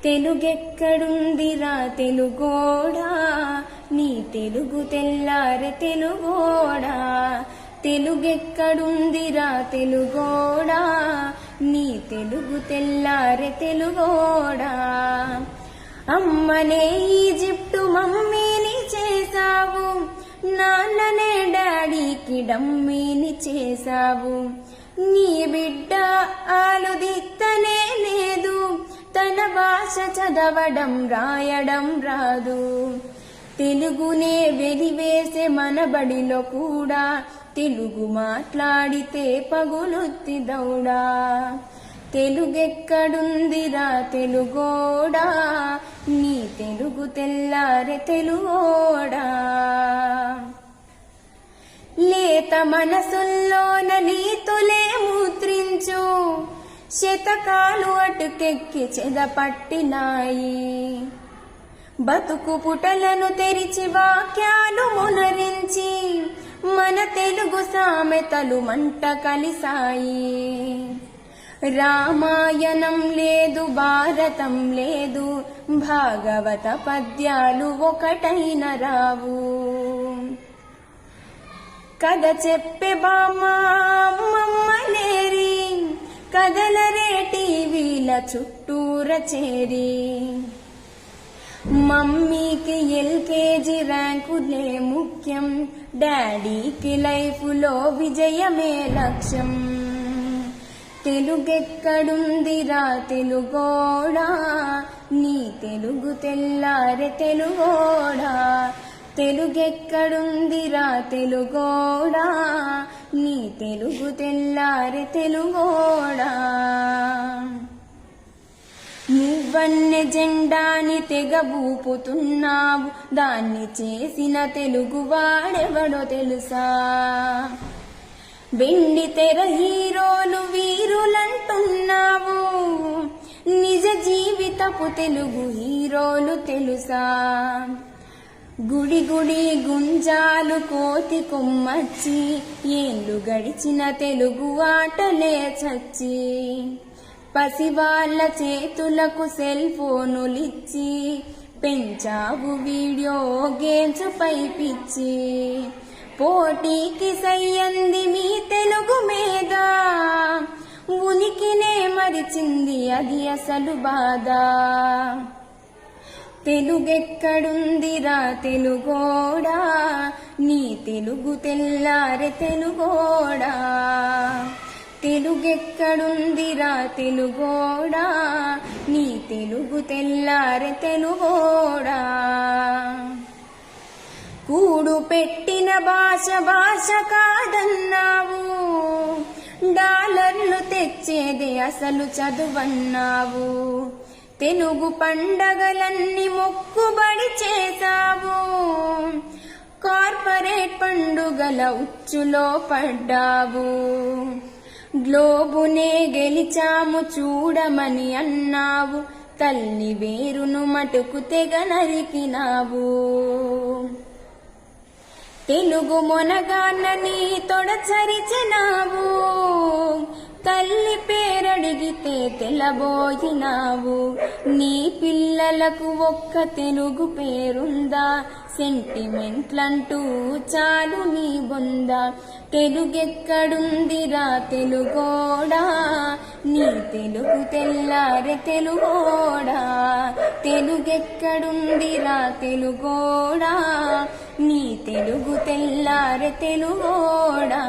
తెలుగెక్కడుందిరా తెలుగోడా, నీ తెలుగు తెల్లారె తెలుగోడా. తెలుగెక్కడుందిరా తెలుగోడా, నీ తెలుగు తెల్లారె తెలుగోడా. అమ్మనే ఈజిప్టు మమ్మీని చేసావు, నాన్ననే డాడీకి డమ్మీని చేసావు. నీ బిడ్డ ఆలుదిత్తనే లేదు, తన భాష చదవడం రాయడం రాదు. తెలుగునే వెలివేసే మన బడిలో కూడా తెలుగు మాట్లాడితే పగులుత్తి దౌడా. తెలుగెక్కడుందిరా తెలుగోడా, నీ తెలుగు తెల్లారె తెలుగోడా. లేత మనసుల్లోన నీతులే ముద్రించు, శతకాలు అటుకెక్కి చెదపట్టినాయి. బతుకు పుటలను తెరిచి వాక్యాలు మునరించి మన తెలుగు సామెతలు మంట కలిసాయి. రామాయణం లేదు, భారతం లేదు, భాగవత పద్యాలు ఒకటైన రావు. కథ చెప్పే బామ్మ అమ్మమ్మలేరి, కథలరే టీవీల చుట్టూర చేరి. మమ్మీకి ఎల్కేజీ ర్యాంకులే ముఖ్యం, డాడీకి లైఫ్లో విజయమే లక్ష్యం. తెలుగెక్కడుందిరా తెలుగోడా, నీ తెలుగు తెల్లారె తెలుగోడా. తెలుగెక్కడుందిరా తెలుగోడా, నీ తెలుగు తెల్లారె తెలుగోడా. నువ్వన్నె జెండాని తెగ ఊపుతున్నావు, దాన్ని చేసిన తెలుగు వాడెవడో తెలుసా. వెండి తెర హీరోలు వీరులంటున్నావు, నిజ జీవితపు తెలుగు హీరోలు తెలుసా. గుడి గుడి గుంజాలు కోతి కొమ్మచ్చి, ఏళ్ళు గడిచిన తెలుగు ఆటలే చచ్చి. పసివాళ్ల చేతులకు సెల్ ఫోనులిచ్చి, పెంచావు వీడియో గేమ్స్ పై పిచ్చి. పోటీకి సయ్యంది మీ తెలుగు మీద, ఉనికినే మరిచింది అది అసలు బాధ. తెలుగెక్కడుందిరా తెలుగోడా, నీ తెలుగు తెల్లారె తెలుగోడా. తెలుగెక్కడుందిరా తెలుగోడా, నీ తెలుగు తెల్లారె తెలుగోడా. కూడు పెట్టిన భాష భాష కాదన్నావు, డాలర్లు తెచ్చేదే అసలు చదువన్నావు. తెలుగు పండగలన్నీ మొక్కుబడి చేసావు, కార్పొరేట్ పండుగల ఉచ్చులో పడ్డావు. గ్లోబునే గెలిచాము చూడమని అన్నావు, తల్లి వేరును మటుకు తెగ నరికినావు. తెలుగు మొనగాన్నని తొడచరిచినావు, తల్లి పేరడిగితే తెలబోయినావు. నీ పిల్లలకు ఒక్క తెలుగు పేరుందా, సెంటిమెంట్లంటూ చాలు నీ బొందా. తెలుగెక్కడుందిరా తెలుగోడా, నీ తెలుగు తెల్లారె తెలుగోడా. తెలుగెక్కడుందిరా తెలుగోడా, నీ తెలుగు తెల్లారె తెలుగోడా.